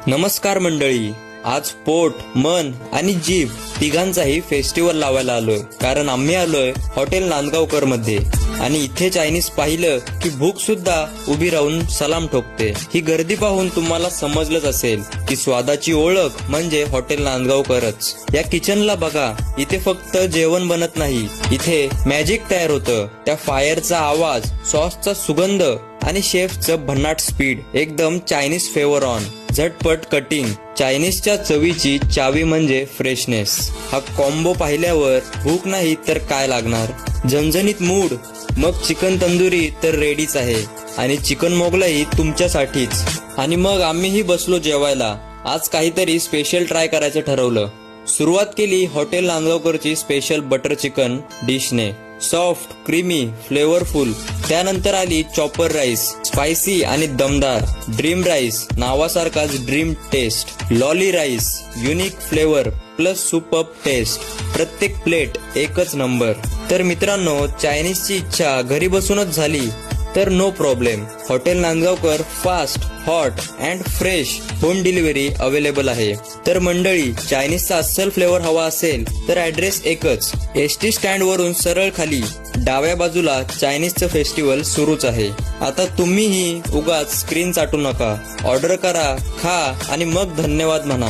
नमस्कार मंडळी, आज पोट, मन आणि जीभ तिघांचाही फेस्टिवल लावायला आलोय. कारण आम्ही आलोय हॉटेल नांदगावकर मध्ये आणि इथे चायनीज पाहिलं की भूक सुद्धा उभी राहून सलाम ठोकते. ही गर्दी पाहून तुम्हाला समजलंच असेल की स्वादाची ओळख म्हणजे हॉटेल नांदगावकरच. या किचनला बघा, इथे फक्त जेवण बनत नाही, इथे मॅजिक तयार होतं. त्या फायरचा आवाज, सॉसचा सुगंध आणि शेफचं भन्नाट स्पीड, एकदम चायनीज फेवर ऑन. झटपट कटिंग, चायनीजच्या चवीची चावी म्हणजे फ्रेशनेस. हा कॉम्बो पाहिल्यावर भूक नाही तर काय लागणार. झणझणीत मूड, मग चिकन तंदुरी तर रेडीच आहे आणि चिकन मोगलाई तुमच्यासाठीच. आणि मग आम्हीही बसलो जेवायला. आज काहीतरी स्पेशल ट्राय करायचं ठरवलं. सुरुवात केली हॉटेल नांदगावकरची स्पेशल बटर चिकन डिशने. Soft, creamy, flavourful. त्यानंतर आली चॉपर राईस, स्पायसी आणि दमदार. ड्रीम राईस, नावासारखाच dream taste. Lolly rice, unique flavour plus superb taste. प्रत्येक प्लेट एकच नंबर. तर मित्रांनो, चायनीजची इच्छा घरी बसूनच झाली तर no problem. Hotel Nandgaonkar fast, hot and fresh home delivery available आहे. तर मंडळी, चायनीजचा अस्सल फ्लेवर हवा असेल तर ऍड्रेस एकच. एसटी स्टँड वरून सरळ खाली डाव्या बाजूला चायनीजचं फेस्टिवल सुरूच आहे. आता तुम्हीही उगाच स्क्रीन चाटू नका. ऑर्डर करा, खा आणि मग धन्यवाद म्हणा.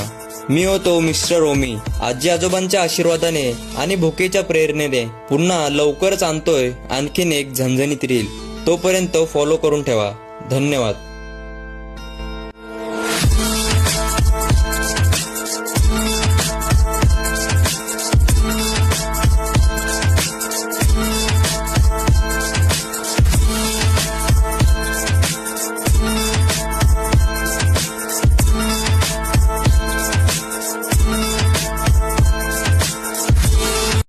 मी होतो मिस्टर ओमी. आजी आजोबांच्या आशीर्वादाने आणि भुकेच्या प्रेरणेने पुन्हा लवकरच आणतोय आणखीन एक झणझणीत रील. तोपर्यंत फॉलो करून ठेवा. धन्यवाद.